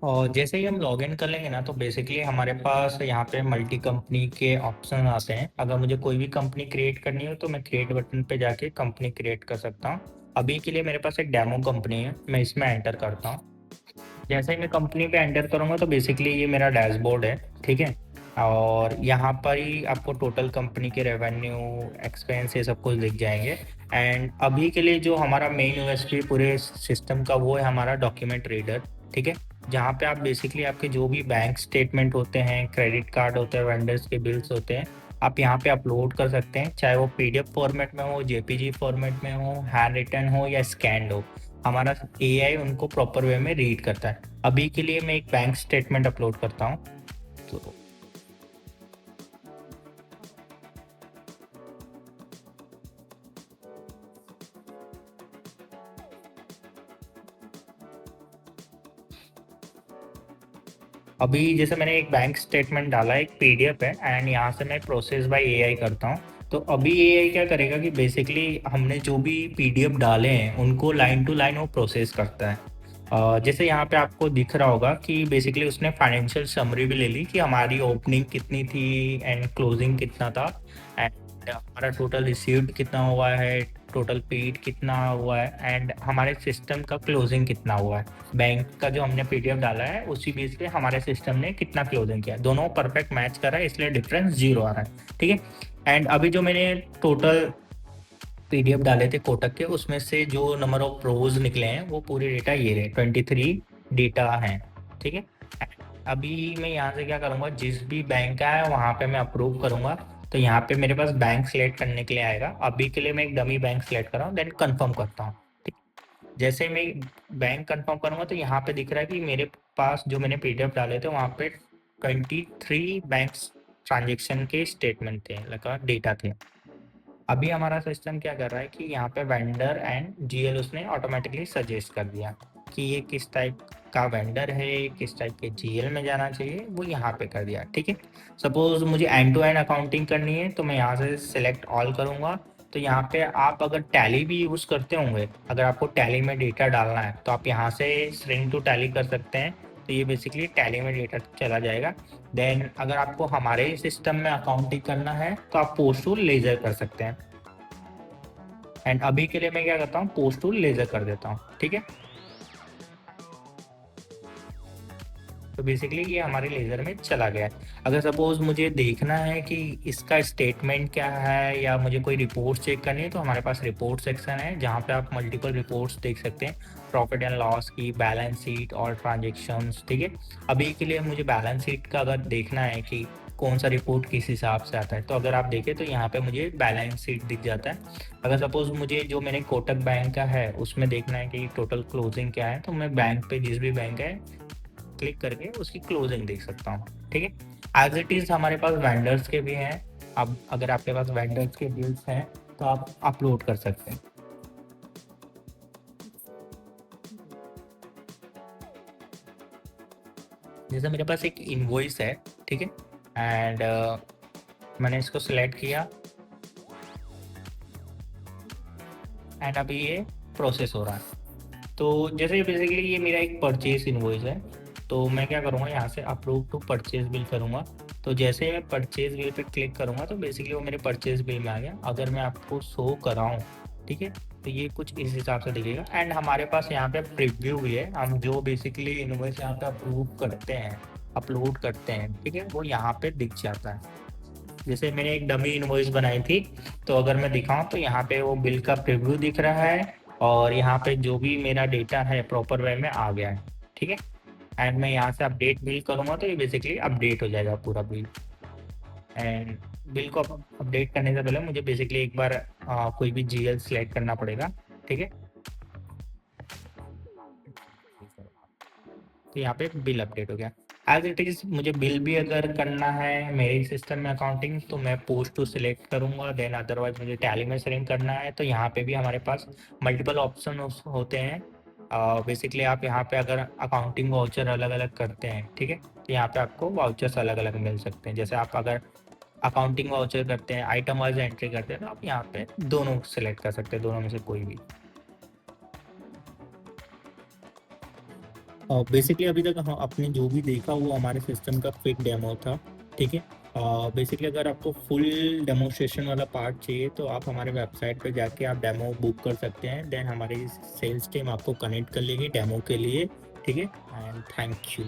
और जैसे ही हम लॉगिन कर लेंगे ना तो बेसिकली हमारे पास यहाँ पे मल्टी कंपनी के ऑप्शन आते हैं। अगर मुझे कोई भी कंपनी क्रिएट करनी हो तो मैं क्रिएट बटन पे जाके कंपनी क्रिएट कर सकता हूँ। अभी के लिए मेरे पास एक डेमो कंपनी है, मैं इसमें एंटर करता हूँ। जैसे ही मैं कंपनी पे एंटर करूँगा तो बेसिकली ये मेरा डैशबोर्ड है, ठीक है। और यहाँ पर ही आपको टोटल कंपनी के रेवेन्यू, एक्सपेंस ये सब कुछ दिख जाएंगे। एंड अभी के लिए जो हमारा मेन यूएसपी पूरे सिस्टम का वो है हमारा डॉक्यूमेंट रीडर, ठीक है। जहाँ पे आप बेसिकली आपके जो भी बैंक स्टेटमेंट होते हैं, क्रेडिट कार्ड होते हैं, वेंडर्स के बिल्स होते हैं, आप यहाँ पे अपलोड कर सकते हैं, चाहे वो पीडीएफ फॉर्मेट में हो, जेपीजी फॉर्मेट में हो, हैंड रिटन हो या स्कैन्ड हो। हमारा एआई उनको प्रॉपर वे में रीड करता है। अभी के लिए मैं एक बैंक स्टेटमेंट अपलोड करता हूँ। तो अभी जैसे मैंने एक बैंक स्टेटमेंट डाला, एक पीडीएफ है, एंड यहाँ से मैं प्रोसेस बाय एआई करता हूँ। तो अभी एआई क्या करेगा कि बेसिकली हमने जो भी पीडीएफ डाले हैं उनको लाइन टू लाइन वो प्रोसेस करता है। जैसे यहाँ पे आपको दिख रहा होगा कि बेसिकली उसने फाइनेंशियल समरी भी ले ली कि हमारी ओपनिंग कितनी थी एंड क्लोजिंग कितना था, एंड हमारा टोटल रिसीव्ड कितना हुआ है, टोटल पेड कितना हुआ है, एंड हमारे सिस्टम का क्लोजिंग कितना हुआ है। बैंक का जो हमने पीडीएफ डाला है उसी बेस पे हमारे सिस्टम ने कितना क्लोजिंग किया, दोनों परफेक्ट मैच कर रहा है, इसलिए डिफरेंस 0 आ रहा है, ठीक है। एंड अभी जो मैंने टोटल पीडीएफ डाले थे कोटक के, उसमें से जो नंबर ऑफ रोज निकले हैं वो पूरे डेटा ये रहे, 23 डेटा हैं, ठीक है। अभी मैं यहाँ से क्या करूँगा, जिस भी बैंक का है वहाँ पे मैं अप्रूव करूँगा। तो यहाँ पे मेरे पास बैंक सेलेक्ट करने के लिए आएगा। अभी के लिए मैं एक डमी बैंक सेलेक्ट कर रहा हूँ, देन कंफर्म करता हूँ, ठीक। जैसे मैं बैंक कंफर्म करूँगा तो यहाँ पे दिख रहा है कि मेरे पास जो मैंने पीडीएफ डाले थे वहाँ पे 23 बैंक ट्रांजेक्शन के स्टेटमेंट थे, लगा डेटा थे। अभी हमारा सिस्टम क्या कर रहा है कि यहाँ पे वेंडर एंड जीएल उसने ऑटोमेटिकली सजेस्ट कर दिया कि ये किस टाइप का वेंडर है, किस टाइप के जीएल में जाना चाहिए, वो यहाँ पे कर दिया, ठीक है। सपोज मुझे एंड टू एंड अकाउंटिंग करनी है तो मैं यहाँ से सिलेक्ट ऑल करूँगा। तो यहाँ पे आप अगर टैली भी यूज़ करते होंगे, अगर आपको टैली में डेटा डालना है तो आप यहाँ से स्ट्रिंग टू टैली कर सकते हैं। तो ये बेसिकली टैली में डेटा चला जाएगा। देन अगर आपको हमारे सिस्टम में अकाउंटिंग करना है तो आप पोस्ट टू लेजर कर सकते हैं। एंड अभी के लिए मैं क्या करता हूँ, पोस्ट टू लेजर कर देता हूँ, ठीक है। तो बेसिकली ये हमारे लेजर में चला गया है। अगर सपोज मुझे देखना है कि इसका स्टेटमेंट क्या है या मुझे कोई रिपोर्ट चेक करनी है तो हमारे पास रिपोर्ट सेक्शन है जहाँ पे आप मल्टीपल रिपोर्ट्स देख सकते हैं, प्रॉफिट एंड लॉस की, बैलेंस शीट और ट्रांजेक्शन्स, ठीक है। अभी के लिए मुझे बैलेंस शीट का अगर देखना है कि कौन सा रिपोर्ट किस हिसाब से आता है, तो अगर आप देखें तो यहाँ पे मुझे बैलेंस शीट दिख जाता है। अगर सपोज मुझे जो मैंने कोटक बैंक का है उसमें देखना है कि टोटल क्लोजिंग क्या है, तो मैं बैंक पे जिस भी बैंक है क्लिक करके उसकी क्लोजिंग देख सकता हूँ, ठीक है। एज इट इज हमारे पास वेंडर्स के भी हैं। अब अगर आपके पास वेंडर्स के बिल्स हैं तो आप अपलोड कर सकते हैं। जैसे मेरे पास एक इनवॉइस है, ठीक है। एंड मैंने इसको सिलेक्ट किया एंड अभी ये प्रोसेस हो रहा है। तो जैसे बेसिकली ये मेरा एक परचेज इनवॉइस है, तो मैं क्या करूँगा, यहाँ से अप्रूव टू परचेज बिल करूँगा। तो जैसे मैं परचेज बिल पे क्लिक करूँगा तो बेसिकली वो मेरे परचेज बिल में आ गया। अगर मैं आपको शो कराऊँ, ठीक है, तो ये कुछ इस हिसाब से दिखेगा। एंड हमारे पास यहाँ पे प्रीव्यू भी है, हम जो बेसिकली इनवॉइस यहाँ पे अप्रूव करते हैं, अपलोड करते हैं, ठीक है, वो यहाँ पे दिख जाता है। जैसे मैंने एक डमी इनवॉइस बनाई थी, तो अगर मैं दिखाऊं तो यहाँ पे वो बिल का प्रीव्यू दिख रहा है और यहाँ पे जो भी मेरा डेटा है प्रॉपर वे में आ गया है, ठीक है। एंड मैं यहाँ से अपडेट बिल करूँगा तो ये बेसिकली अपडेट हो जाएगा पूरा बिल। एंड बिल को अपडेट करने से पहले मुझे बेसिकली एक बार कोई भी जीएल सिलेक्ट करना पड़ेगा, ठीक है। तो यहाँ पे बिल अपडेट हो गया। एज इट इज मुझे बिल भी अगर करना है मेरे सिस्टम में अकाउंटिंग तो मैं पोस्ट टू सिलेक्ट करूंगा। देन अदरवाइज मुझे टैली में सिलेक्ट करना है तो यहाँ पे भी हमारे पास मल्टीपल ऑप्शन होते हैं। बेसिकली आप यहाँ पे अगर अकाउंटिंग वाउचर अलग अलग करते हैं, ठीक है, तो यहाँ पे आपको वाउचर्स अलग अलग मिल सकते हैं। जैसे आप अगर अकाउंटिंग वाउचर करते हैं, आइटम वाइज एंट्री करते हैं, तो आप यहाँ पे दोनों सेलेक्ट कर सकते हैं, दोनों में से कोई भी। बेसिकली अभी तक आपने जो भी देखा वो हमारे सिस्टम का क्विक डेमो था, ठीक है। बेसिकली अगर आपको फुल डेमोस्ट्रेशन वाला पार्ट चाहिए तो आप हमारे वेबसाइट पे जाके आप डेमो बुक कर सकते हैं, देन हमारी सेल्स टीम आपको कनेक्ट कर लेगी डेमो के लिए, ठीक है। And thank you.